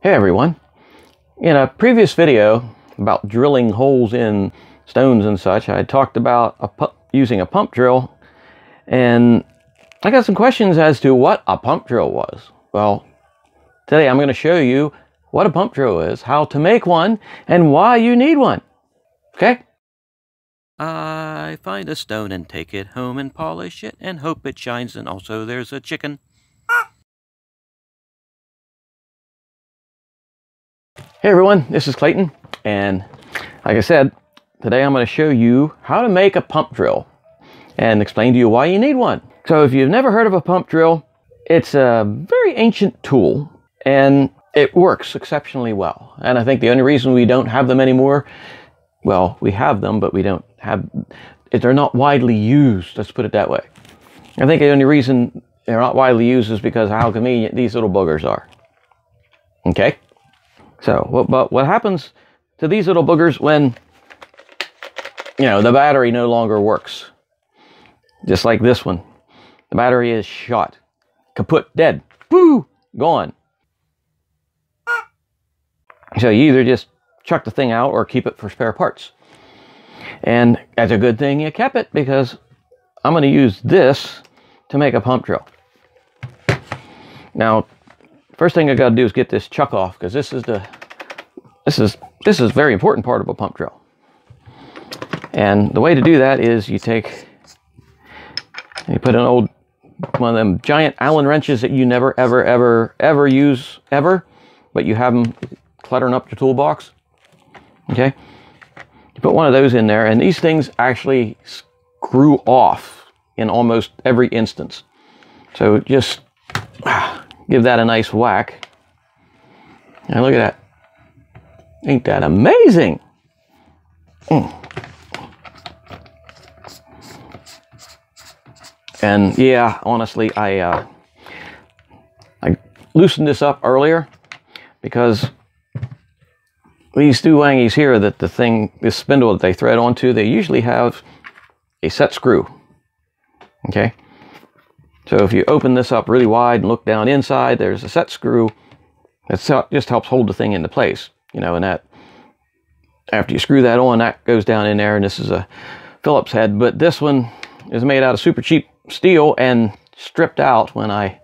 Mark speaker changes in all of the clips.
Speaker 1: Hey everyone. In a previous video about drilling holes in stones and such, I talked about using a pump drill, and I got some questions as to what a pump drill was. Well, today I'm going to show you what a pump drill is, how to make one, and why you need one. Okay?
Speaker 2: I find a stone and take it home and polish it and hope it shines, and also there's a chicken.
Speaker 1: Hey everyone, this is Clayton, and like I said, today I'm going to show you how to make a pump drill and explain to you why you need one. So if you've never heard of a pump drill, it's a very ancient tool and it works exceptionally well. And I think the only reason we don't have them anymore, well, we have them, but they're not widely used, let's put it that way. I think the only reason they're not widely used is because of how convenient these little boogers are. Okay? So, what happens to these little boogers when, the battery no longer works? Just like this one. The battery is shot. Kaput, dead. Woo! Gone. So you either just chuck the thing out or keep it for spare parts. And that's a good thing you kept it, because I'm going to use this to make a pump drill. Now, first thing I got to do is get this chuck off, because this is a very important part of a pump drill. And the way to do that is you put one of them giant Allen wrenches that you never ever use ever, but you have them cluttering up your toolbox. Okay, you put one of those in there, and these things actually screw off in almost every instance. So just give that a nice whack. And look at that. Ain't that amazing? And yeah, honestly, I loosened this up earlier because these two wangies here, this spindle that they thread onto, they usually have a set screw. Okay? So if you open this up really wide and look down inside, there's a set screw that just helps hold the thing into place. And that, after you screw that on, that goes down in there, and this is a Phillips head. But this one is made out of super cheap steel and stripped out when I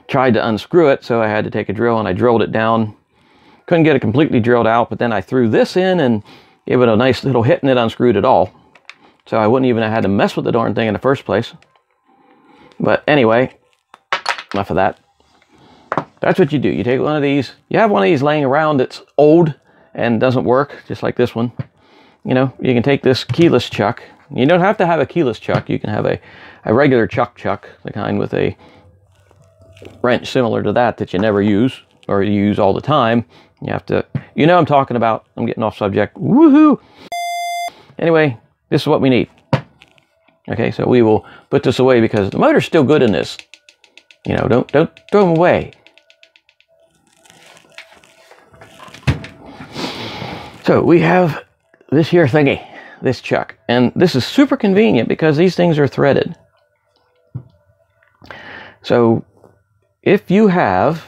Speaker 1: tried to unscrew it, so I had to take a drill and I drilled it down. Couldn't get it completely drilled out, but then I threw this in and gave it a nice little hit, and it unscrewed it all. So I wouldn't even have had to mess with the darn thing in the first place. But anyway, enough of that. That's what you do. You take one of these. You have one of these laying around that's old and doesn't work, just like this one. You can take this keyless chuck. You don't have to have a keyless chuck. You can have a regular chuck, the kind with a wrench similar to that you never use, or you use all the time. You have to, I'm talking about. I'm getting off subject. Woohoo! Anyway, this is what we need. Okay, so we will put this away because the motor's still good in this. Don't throw them away. So we have this here thingy, this chuck, and this is super convenient because these things are threaded. So if you have,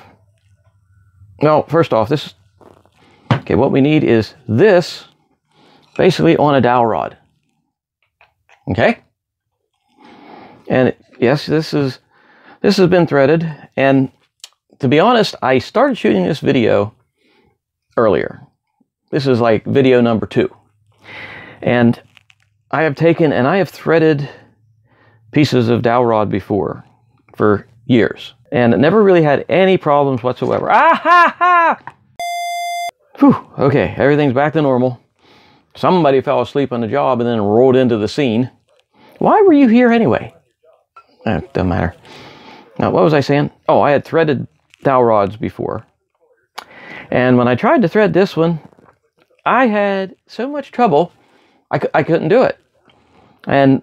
Speaker 1: well, first off, what we need is this basically on a dowel rod. Okay? And yes, this has been threaded, and to be honest, I started shooting this video earlier. This is like video number 2. And I have threaded pieces of dowel rod before for years, and it never really had any problems whatsoever. Ah ha ha! Whew, okay, everything's back to normal. Somebody fell asleep on the job and then rolled into the scene. Why were you here anyway? Doesn't matter. Now, what was I saying? Oh, I had threaded dowel rods before. And when I tried to thread this one, I had so much trouble, I couldn't do it. And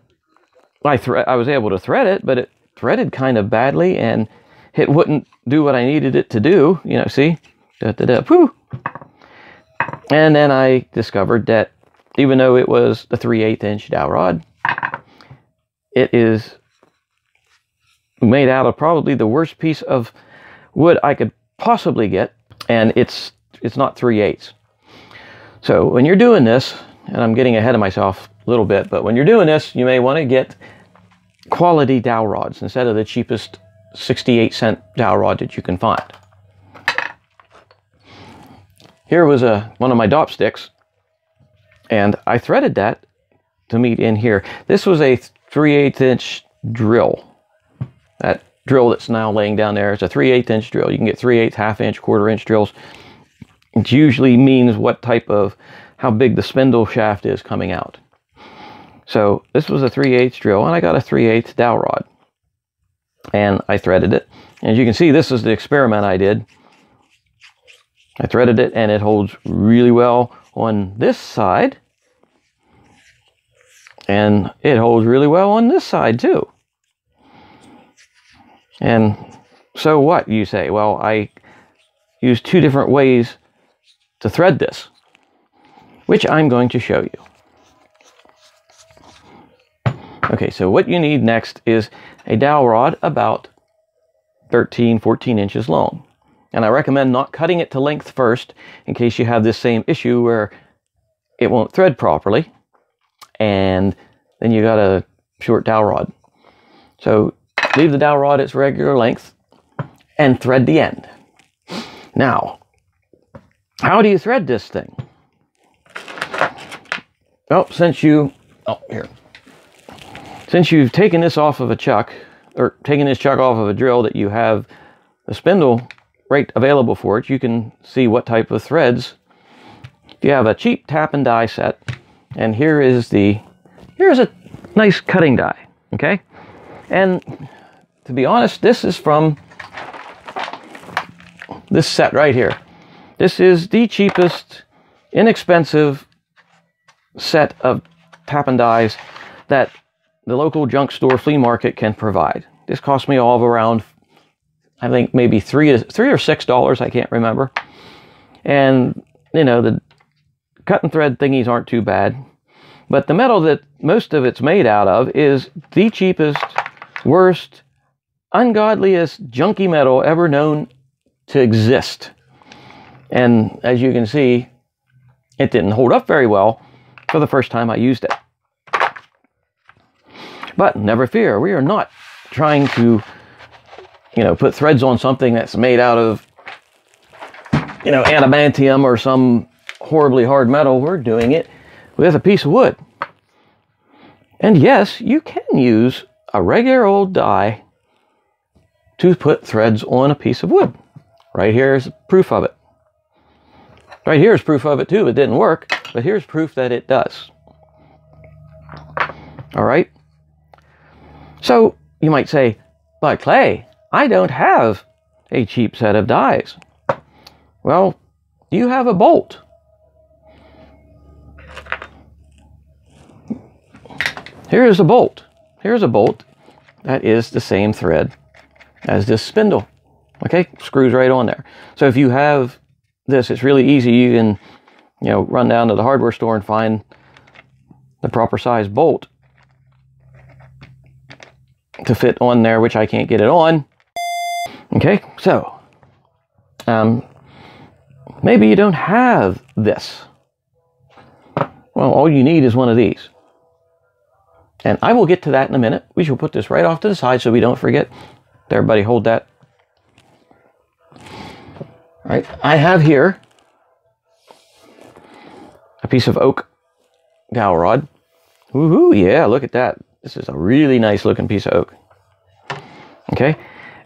Speaker 1: I was able to thread it, but it threaded kind of badly, and it wouldn't do what I needed it to do. See? Whew. And then I discovered that even though it was the 3/8 inch dowel rod, it is made out of probably the worst piece of wood I could possibly get. and it's not 3/8. So when you're doing this, and I'm getting ahead of myself a little bit, but when you're doing this, you may want to get quality dowel rods instead of the cheapest 68-cent dowel rod that you can find. Here was one of my dop sticks, and I threaded that to meet in here. This was a 3/8 inch drill. That drill that's now laying down there is a 3/8 inch drill. You can get 3/8, half inch, quarter inch drills. It usually means how big the spindle shaft is coming out. So this was a 3/8 drill, and I got a 3/8 dowel rod. And I threaded it. And as you can see, this is the experiment I did. I threaded it, and it holds really well on this side. And it holds really well on this side too. And so what, you say? Well, I used 2 different ways to thread this, which I'm going to show you. Okay, so what you need next is a dowel rod about 13, 14 inches long. And I recommend not cutting it to length first, in case you have this same issue where it won't thread properly, and then you got a short dowel rod. So leave the dowel rod its regular length and thread the end. Now, how do you thread this thing? Well, since you've taken this off of a chuck, or taken this chuck off of a drill that you have the spindle right available for it, you can see what type of threads. If you have a cheap tap and die set, and here's a nice cutting die, okay? And to be honest, this is from this set right here. This is the cheapest, inexpensive set of tap and dies that the local junk store flea market can provide. This cost me all of around, I think maybe $3 or $6, I can't remember. And you know, the cut and thread thingies aren't too bad, but the metal that most of it's made out of is the cheapest, worst, ungodliest, junky metal ever known to exist. And as you can see, it didn't hold up very well for the first time I used it. But never fear, we are not trying to, put threads on something that's made out of, adamantium or some horribly hard metal. We're doing it with a piece of wood. And yes, you can use a regular old die to put threads on a piece of wood. Right here is proof of it. Right here is proof of it too. It didn't work, but here's proof that it does. All right. So you might say, but Clay, I don't have a cheap set of dies. Well, you have a bolt. Here's a bolt. Here's a bolt that is the same thread as this spindle. Okay, screws right on there. So if you have this, it's really easy. You can, run down to the hardware store and find the proper size bolt to fit on there, which I can't get it on. Okay, so maybe you don't have this. Well, all you need is one of these. And I will get to that in a minute. We shall put this right off to the side so we don't forget. Everybody hold that. All right, I have here a piece of oak dowel rod. Woohoo, yeah, look at that. This is a really nice looking piece of oak. Okay,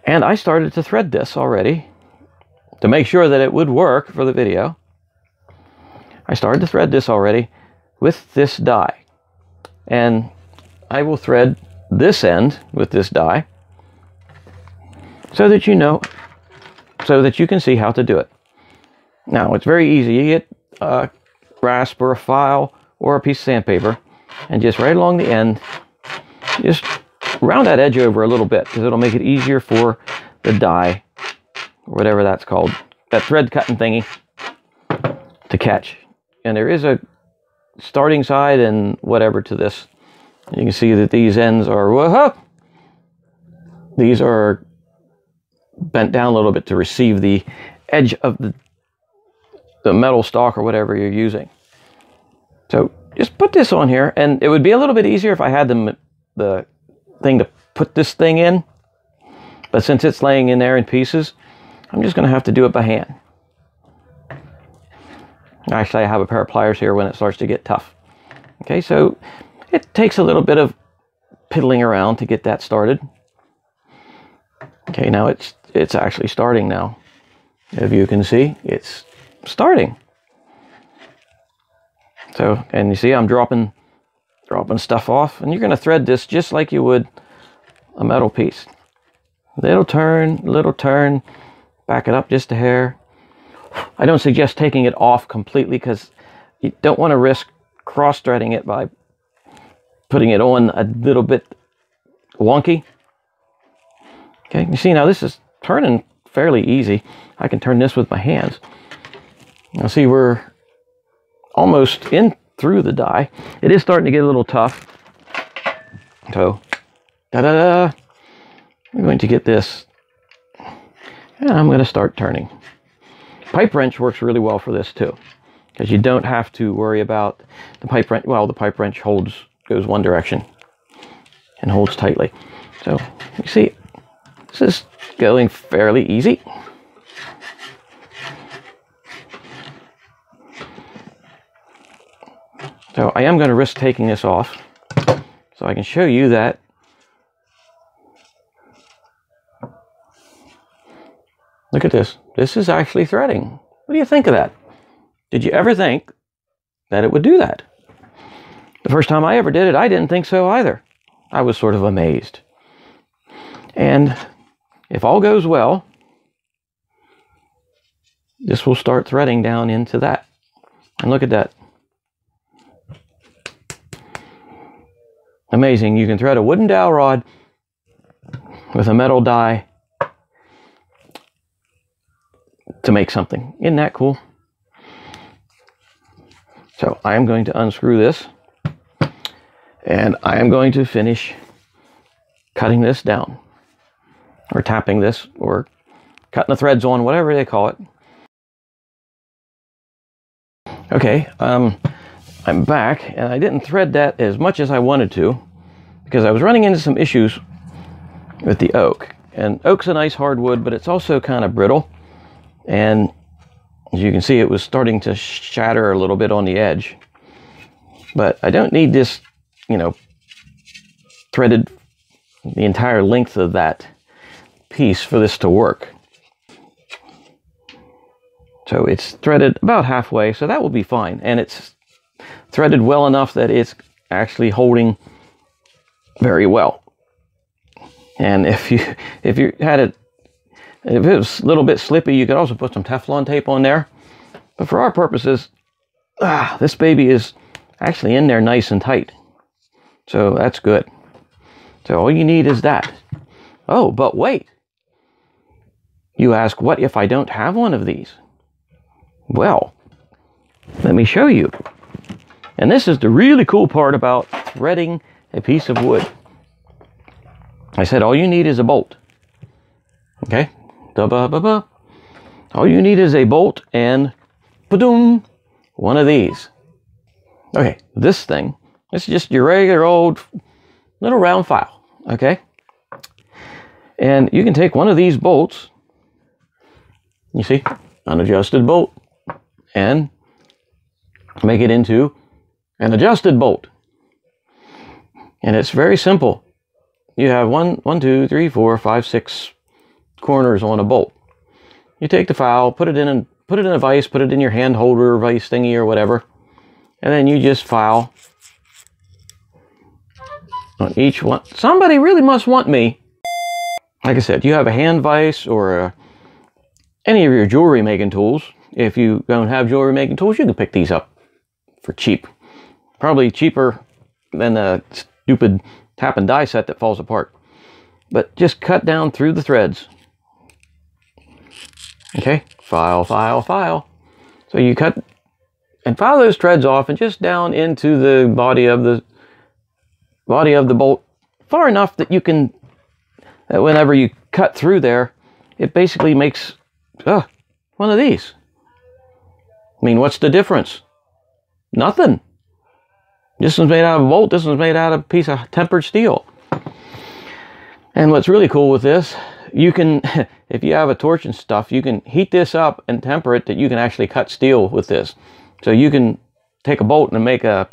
Speaker 1: and I started to thread this already to make sure that it would work for the video. I started to thread this already with this die. And I will thread this end with this die so that you can see how to do it. Now, it's very easy. You get a rasp or a file or a piece of sandpaper, and just right along the end, just round that edge over a little bit, because it'll make it easier for the die, or whatever that's called, that thread cutting thingy, to catch. And there is a starting side and whatever to this. You can see that these ends are, whoa, these are bent down a little bit to receive the edge of the metal stock or whatever you're using. So just put this on here, and it would be a little bit easier if I had the thing to put this thing in. But since it's laying in there in pieces, I'm just going to have to do it by hand. Actually, I have a pair of pliers here when it starts to get tough. Okay, so it takes a little bit of piddling around to get that started. Okay, now it's actually starting now. If you can see, it's starting. So, and you see I'm dropping stuff off, and you're going to thread this just like you would a metal piece. Little turn, back it up just a hair. I don't suggest taking it off completely because you don't want to risk cross-threading it by putting it on a little bit wonky. Okay, you see now this is turning fairly easy. I can turn this with my hands. Now see, we're almost in through the die. It is starting to get a little tough. So, da-da-da. I'm going to get this, and I'm going to start turning. Pipe wrench works really well for this too, because you don't have to worry about the pipe wrench. Well, the pipe wrench goes one direction and holds tightly. So you see, this is going fairly easy. So I am going to risk taking this off so I can show you that. Look at this. This is actually threading. What do you think of that? Did you ever think that it would do that? The first time I ever did it, I didn't think so either. I was sort of amazed. And if all goes well, this will start threading down into that. And look at that. Amazing. You can thread a wooden dowel rod with a metal die to make something. Isn't that cool? So I am going to unscrew this, and I am going to finish cutting this down, or tapping this, or cutting the threads on, whatever they call it. Okay, I'm back, and I didn't thread that as much as I wanted to because I was running into some issues with the oak. And oak's a nice hardwood, but it's also kind of brittle. And as you can see, it was starting to shatter a little bit on the edge. But I don't need this, you know, threaded the entire length of that piece for this to work. So it's threaded about halfway, so that will be fine. And it's threaded well enough that it's actually holding very well. And if you had it, if it was a little bit slippy, you could also put some Teflon tape on there. But for our purposes, this baby is actually in there nice and tight. So that's good. So all you need is that. Oh, but wait. You ask, what if I don't have one of these? Well, let me show you. And this is the really cool part about threading a piece of wood. I said all you need is a bolt. Okay? Da-ba-ba-ba. All you need is a bolt and ba-doom, one of these. Okay, this thing, it's just your regular old little round file. Okay? And you can take one of these bolts, you see, unadjusted bolt, and make it into an adjusted bolt. And it's very simple. You have 1, 2, 3, 4, 5, 6 corners on a bolt. You take the file, put it in a vise, put it in your hand holder, vise thingy or whatever, and then you just file on each one. Somebody really must want me. Like I said, you have a hand vise or any of your jewelry making tools. If you don't have jewelry making tools, you can pick these up for cheap. Probably cheaper than a stupid tap and die set that falls apart. But just cut down through the threads. Okay, file, file, file. So you cut and file those threads off and just down into the body of the bolt far enough that you can, that whenever you cut through there, it basically makes one of these. I mean, what's the difference? Nothing. This one's made out of a bolt. This one's made out of a piece of tempered steel. And what's really cool with this, you can, if you have a torch and stuff, you can heat this up and temper it that you can actually cut steel with this. So you can take a bolt and make a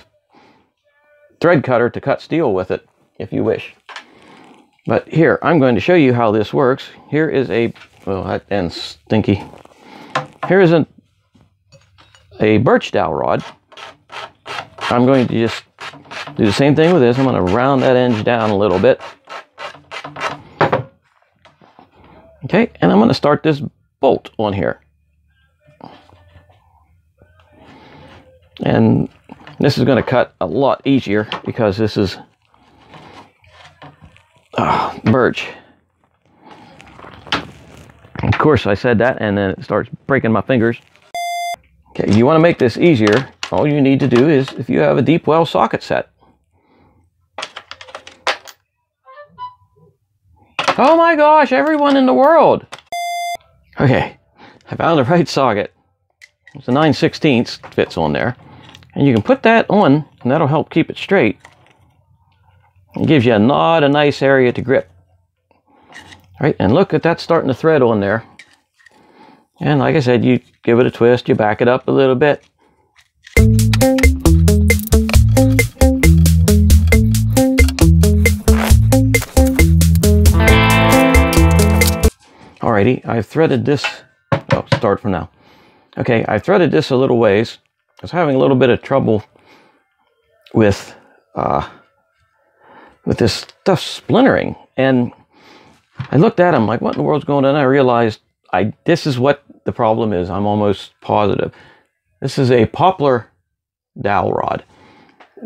Speaker 1: thread cutter to cut steel with it, if you wish. But here, I'm going to show you how this works. Here is a, well, that ends stinky. Here is a birch dowel rod. I'm going to just do the same thing with this. I'm going to round that edge down a little bit. Okay, and I'm going to start this bolt on here. And this is going to cut a lot easier because this is birch. Of course, I said that, and then it starts breaking my fingers. Okay, you want to make this easier. All you need to do is, if you have a deep well socket set. Oh my gosh, everyone in the world! Okay, I found the right socket. It's a 9/16 fits on there. And you can put that on, and that'll help keep it straight. It gives you not a nice area to grip. Right, and look at that starting to thread on there. And like I said, you give it a twist, you back it up a little bit. Alrighty, I've threaded this, oh, start from now. Okay, I've threaded this a little ways. I was having a little bit of trouble with this stuff splintering, and I looked at them like, what in the world's going on? And I realized this is what the problem is. I'm almost positive. This is a poplar dowel rod.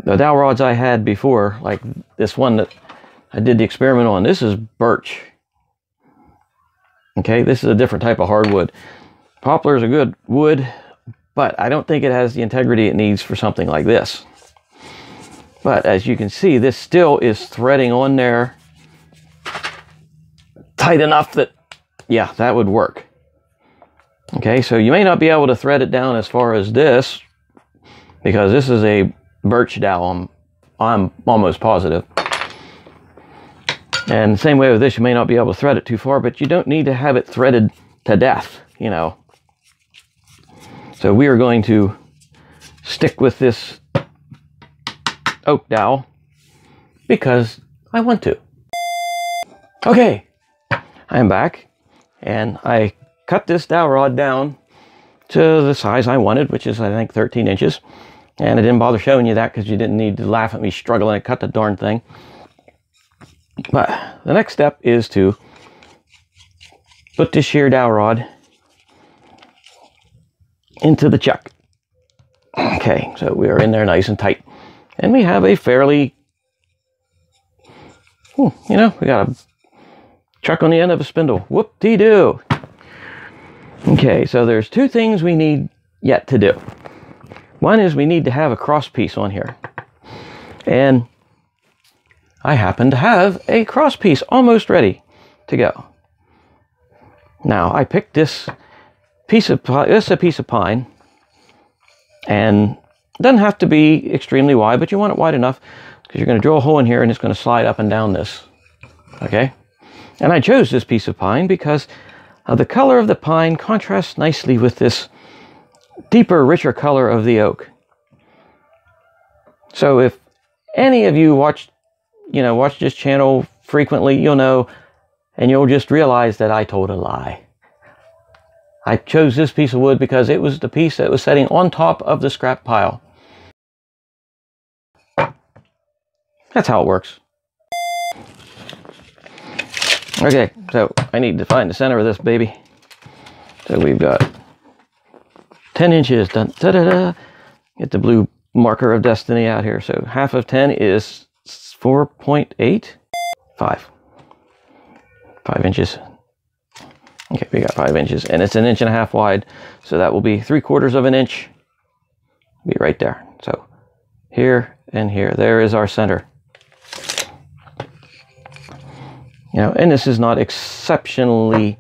Speaker 1: The dowel rods I had before, like this one that I did the experiment on, this is birch. Okay, this is a different type of hardwood. Poplar is a good wood, but I don't think it has the integrity it needs for something like this. But as you can see, this still is threading on there tight enough that, yeah, that would work. Okay, so you may not be able to thread it down as far as this, because this is a birch dowel, I'm almost positive. And the same way with this, you may not be able to thread it too far, but you don't need to have it threaded to death, you know. So we are going to stick with this oak dowel because I want to. Okay, I'm back, and I cut this dowel rod down to the size I wanted, which is I think 13 inches. And I didn't bother showing you that because you didn't need to laugh at me struggling to cut the darn thing. But the next step is to put this shear dowel rod into the chuck. Okay, so we are in there nice and tight. And we have a fairly, you know, we got a chuck on the end of a spindle. Whoop-dee-doo. Okay, so there's two things we need yet to do. One is we need to have a cross piece on here. And I happen to have a cross piece almost ready to go. Now, I picked this piece of pine, this is a piece of pine, and it doesn't have to be extremely wide, but you want it wide enough because you're going to drill a hole in here and it's going to slide up and down this. Okay? And I chose this piece of pine because the color of the pine contrasts nicely with this deeper, richer color of the oak. So if any of you watch this channel frequently, you'll know, and you'll just realize that I told a lie. I chose this piece of wood because it was the piece that was sitting on top of the scrap pile. That's how it works. Okay, so I need to find the center of this baby. So we've got 10 inches. Dun, da, da, da. Get the blue marker of destiny out here. So half of 10 is 4.8? 5 inches. Okay, we got 5 inches, and it's 1.5 inches wide, so that will be 3/4 of an inch. Be right there. So here and here, there is our center. You know, and this is not exceptionally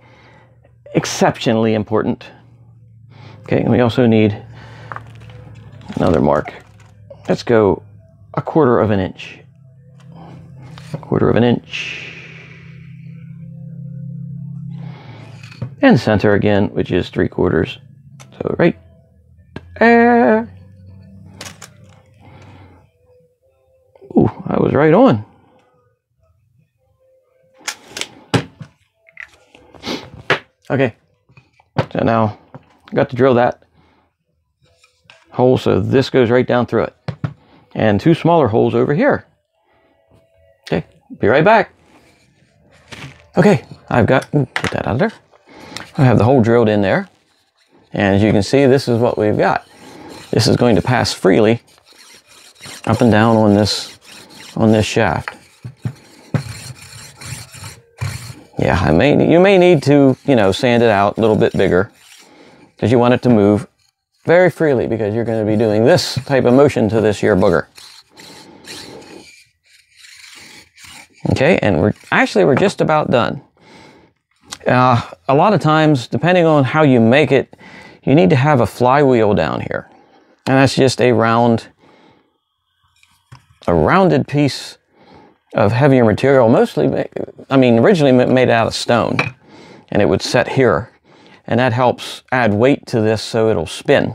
Speaker 1: important. Okay, and we also need another mark. Let's go 1/4 of an inch. 1/4 of an inch. And center again, which is 3/4. So right there. Ooh, I was right on. Okay, so now I got to drill that hole so this goes right down through it. And 2 smaller holes over here. Okay, be right back. Okay, I've got, put that out of there. I have the hole drilled in there. And as you can see, this is what we've got. This is going to pass freely up and down on this shaft. Yeah, you may need to, sand it out a little bit bigger because you want it to move very freely, because you're going to be doing this type of motion to this here booger. Okay, and we're just about done. A lot of times, depending on how you make it, you need to have a flywheel down here. And that's just a rounded piece of heavier material, originally made out of stone, and it would set here, and that helps add weight to this so it'll spin.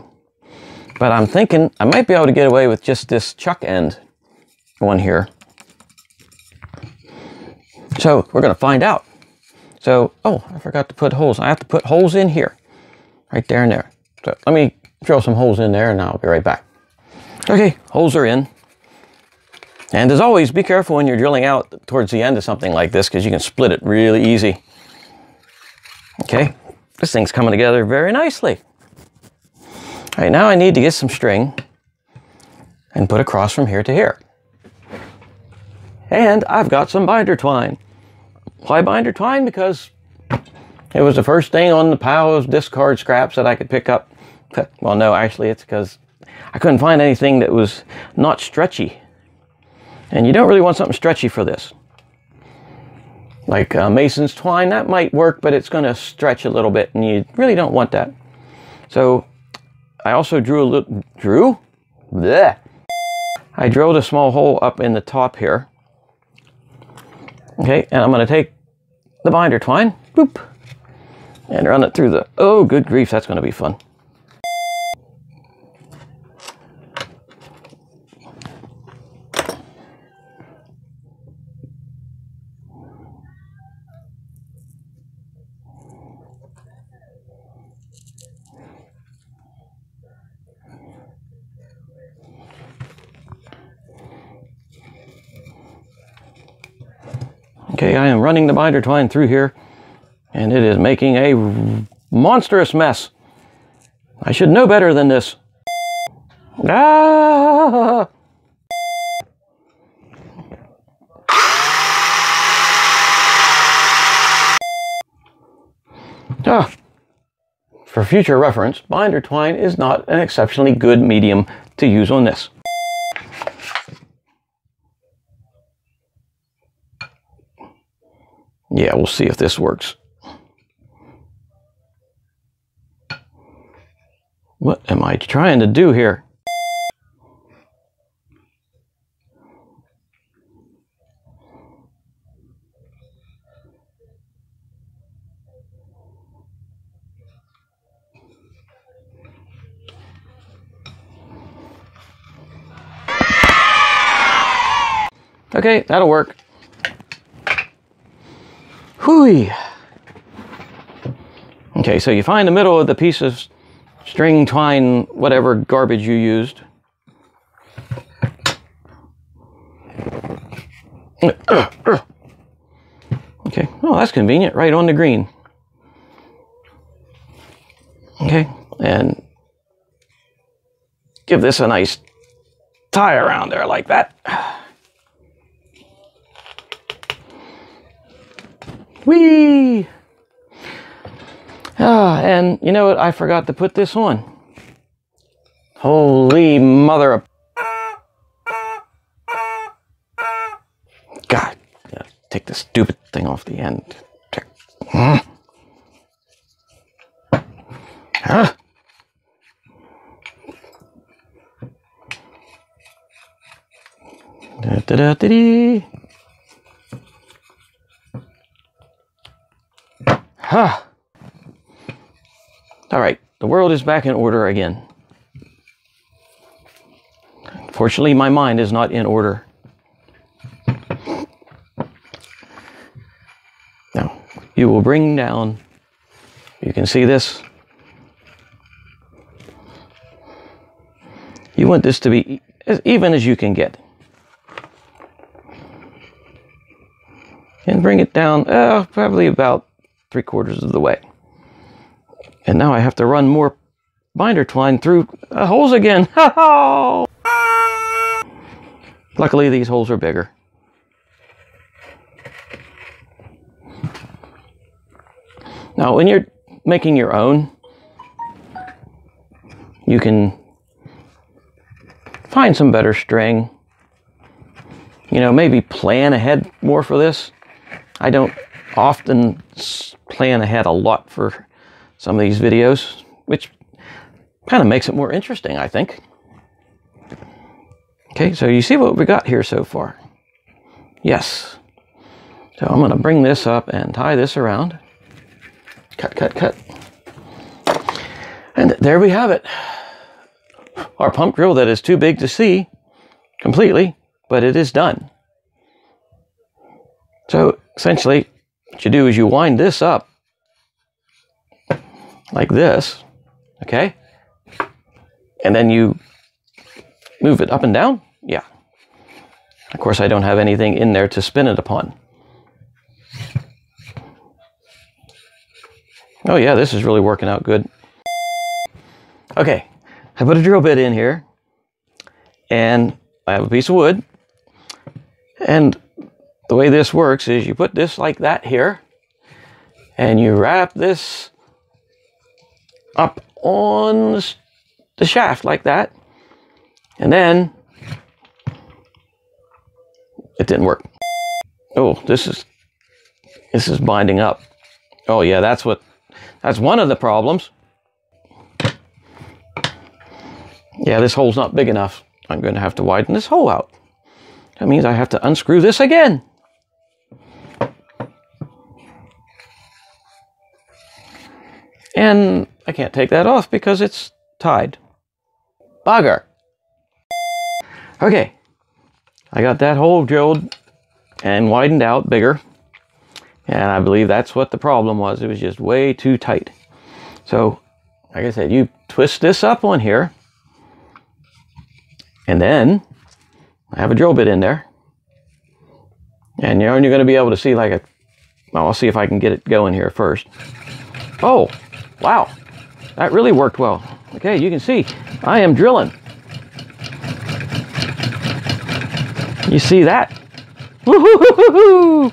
Speaker 1: But I'm thinking I might be able to get away with just this chuck end one here. So we're going to find out. So, oh, I forgot to put holes. I have to put holes in here, right there and there. So let me drill some holes in there and I'll be right back. Okay, holes are in. And as always, be careful when you're drilling out towards the end of something like this, because you can split it really easy. Okay, this thing's coming together very nicely. All right, now I need to get some string and put across from here to here. And I've got some binder twine. Why binder twine? Because it was the first thing on the pile of discard scraps that I could pick up. Well, no, actually it's because I couldn't find anything that was not stretchy. And you don't really want something stretchy for this. Like Mason's twine, that might work, but it's going to stretch a little bit, and you really don't want that. So I also I drilled a small hole up in the top here. Okay, and I'm going to take the binder twine, boop, and run it through the, oh, good grief, that's going to be fun. Okay, I am running the binder twine through here, and it is making a monstrous mess. I should know better than this. Ah! Ah! For future reference, binder twine is not an exceptionally good medium to use on this. Yeah, we'll see if this works. What am I trying to do here? Okay, that'll work. Hooey. Okay, so you find the middle of the piece of string, twine, whatever garbage you used. Okay, oh, that's convenient, right on the green. Okay, and give this a nice tie around there like that. Whee! Ah, and you know what? I forgot to put this on. Holy mother of... God, take this stupid thing off the end. Huh? Da-da-da-dee. Ha! All right, the world is back in order again. Fortunately, my mind is not in order. Now, you will bring down, you can see this. You want this to be as even as you can get. And bring it down probably about 3/4 of the way. And now I have to run more binder twine through holes again. Luckily, these holes are bigger. Now, when you're making your own, you can find some better string. You know, maybe plan ahead more for this. I don't often plan ahead a lot for some of these videos, which kind of makes it more interesting, I think. Okay, so you see what we got here so far? Yes. So I'm going to bring this up and tie this around. Cut, cut, cut. And there we have it. Our pump drill that is too big to see completely, but it is done. So essentially, what you do is you wind this up like this, okay? And then you move it up and down. Yeah. Of course, I don't have anything in there to spin it upon. Oh yeah, this is really working out good. Okay, I put a drill bit in here, and I have a piece of wood, and the way this works is you put this like that here, and you wrap this up on the shaft like that, and then it didn't work. Oh, this is binding up. Oh yeah, that's one of the problems. Yeah, this hole's not big enough. I'm going to have to widen this hole out. That means I have to unscrew this again. And I can't take that off because it's tied. Bugger. Okay, I got that hole drilled and widened out bigger. And I believe that's what the problem was. It was just way too tight. So, like I said, you twist this up on here. And then I have a drill bit in there. And you're going to be able to see like a... Well, I'll see if I can get it going here first. Oh, wow. That really worked well. Okay, you can see I am drilling. You see that? Woo-hoo-hoo-hoo-hoo!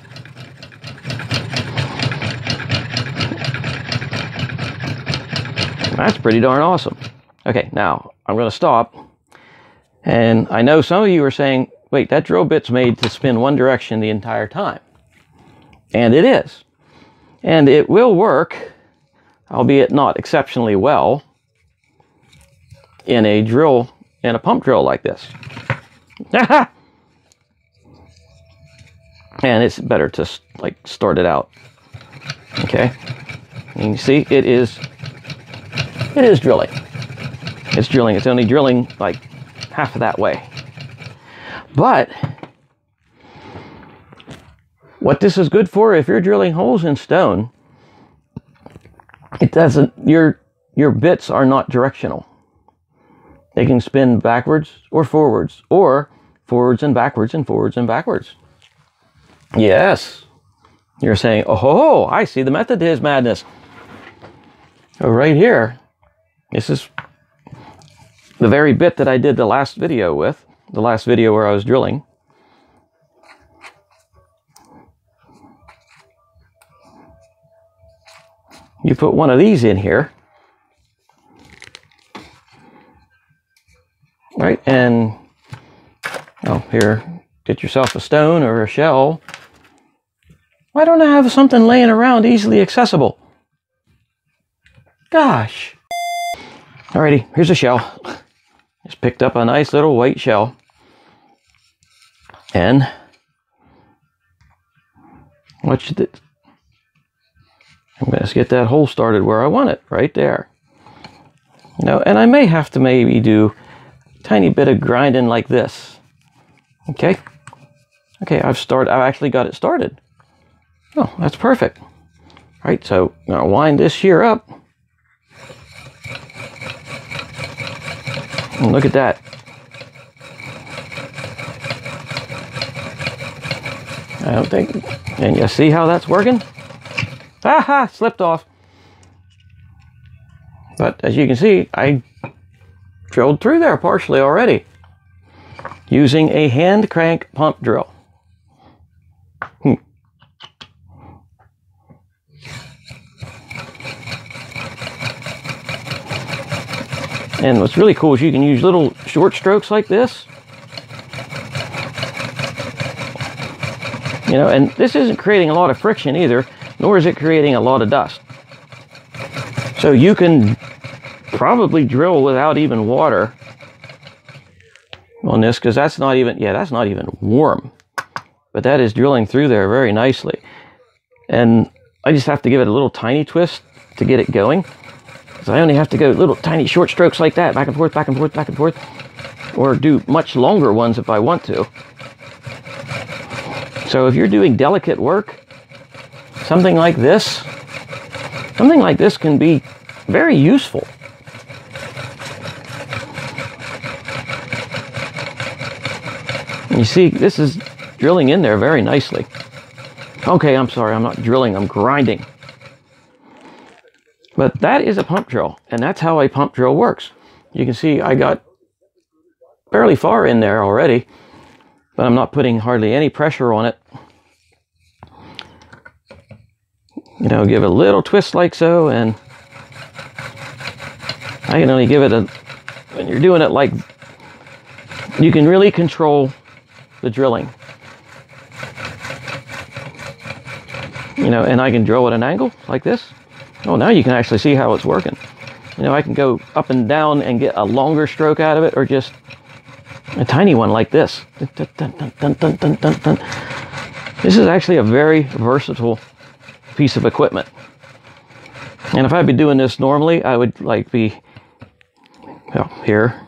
Speaker 1: That's pretty darn awesome. Okay, now I'm going to stop. And I know some of you are saying, wait, that drill bit's made to spin one direction the entire time. And it is. And it will work, albeit not exceptionally well, in a drill, in a pump drill like this. And it's better to like start it out. Okay. And you see, it is drilling. It's drilling. It's only drilling like half of that way. But what this is good for, if you're drilling holes in stone, it doesn't, your bits are not directional. They can spin backwards or forwards and backwards and forwards and backwards. Yes. You're saying, oh, I see the method to his madness. So right here, this is the very bit that I did the last video with, the last video where I was drilling. You put one of these in here, right? And, oh, here, get yourself a stone or a shell. Why don't I have something laying around easily accessible? Gosh. Alrighty, here's a shell. Just picked up a nice little white shell. And watch this. I'm going to get that hole started where I want it, right there. You know, and I may have to maybe do a tiny bit of grinding like this. Okay. Okay, I've actually got it started. Oh, that's perfect. All right, so I'm going to wind this shear up. And look at that. I don't think, and you see how that's working? Aha, slipped off. But as you can see, I drilled through there partially already using a hand crank pump drill. And what's really cool is you can use little short strokes like this. You know, and this isn't creating a lot of friction either, nor is it creating a lot of dust. So you can probably drill without even water on this, because that's not even, yeah, that's not even warm. But that is drilling through there very nicely. And I just have to give it a little tiny twist to get it going. So I only have to go little tiny short strokes like that, back and forth, back and forth, back and forth. Or do much longer ones if I want to. So if you're doing delicate work, something like this can be very useful. You see, this is drilling in there very nicely. Okay, I'm sorry, I'm not drilling, I'm grinding. But that is a pump drill, and that's how a pump drill works. You can see I got fairly far in there already, but I'm not putting hardly any pressure on it. You know, give it a little twist like so, and I can only give it a, when you're doing it like, you can really control the drilling. You know, and I can drill at an angle like this. Oh, now you can actually see how it's working. You know, I can go up and down and get a longer stroke out of it, or just a tiny one like this. This is actually a very versatile piece of equipment. And if I'd be doing this normally, I would like be, well, here,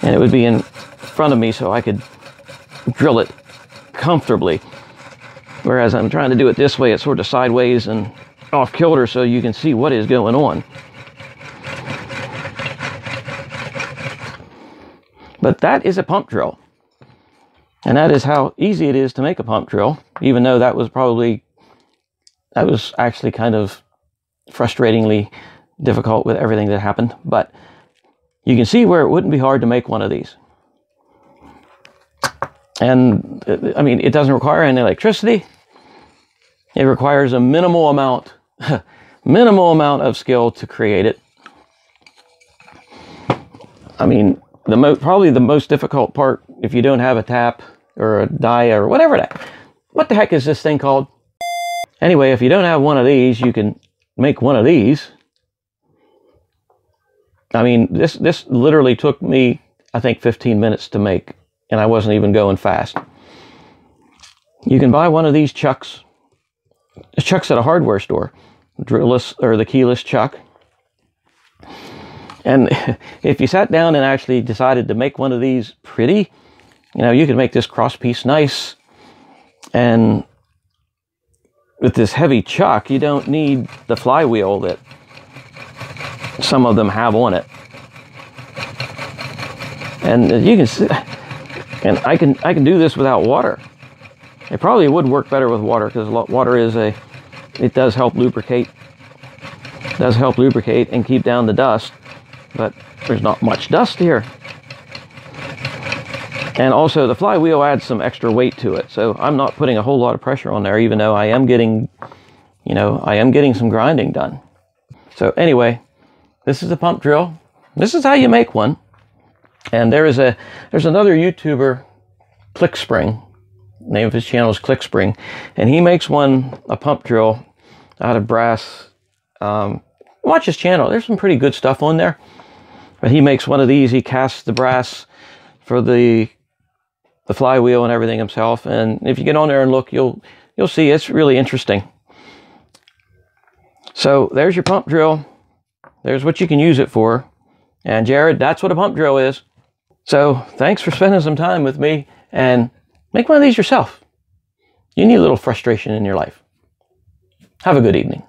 Speaker 1: and it would be in front of me so I could drill it comfortably. Whereas I'm trying to do it this way, it's sort of sideways and off kilter so you can see what is going on. But that is a pump drill. And that is how easy it is to make a pump drill, even though that was actually kind of frustratingly difficult with everything that happened. But you can see where it wouldn't be hard to make one of these. And I mean, it doesn't require any electricity. It requires a minimal amount of skill to create it. I mean, probably the most difficult part, if you don't have a tap or a die or whatever what the heck is this thing called? Anyway, if you don't have one of these, you can make one of these. I mean, this literally took me, I think, 15 minutes to make, and I wasn't even going fast. You can buy one of these chucks. Chucks at a hardware store, drillless or the keyless chuck. And if you sat down and actually decided to make one of these pretty, you know, you could make this cross piece nice. And with this heavy chuck, you don't need the flywheel that some of them have on it. And you can see, and I can do this without water. It probably would work better with water, because water it does help lubricate. It does help lubricate and keep down the dust, but there's not much dust here. And also the flywheel adds some extra weight to it, so I'm not putting a whole lot of pressure on there, even though I am getting, you know, I am getting some grinding done. So anyway, this is a pump drill. This is how you make one. And there's another YouTuber, ClickSpring. The name of his channel is ClickSpring, and he makes a pump drill out of brass. Watch his channel. There's some pretty good stuff on there. But he makes one of these. He casts the brass for the the flywheel and everything himself. And if you get on there and look, you'll see it's really interesting. So there's your pump drill. There's what you can use it for. And Jared, that's what a pump drill is. So thanks for spending some time with me, and make one of these yourself. You need a little frustration in your life. Have a good evening.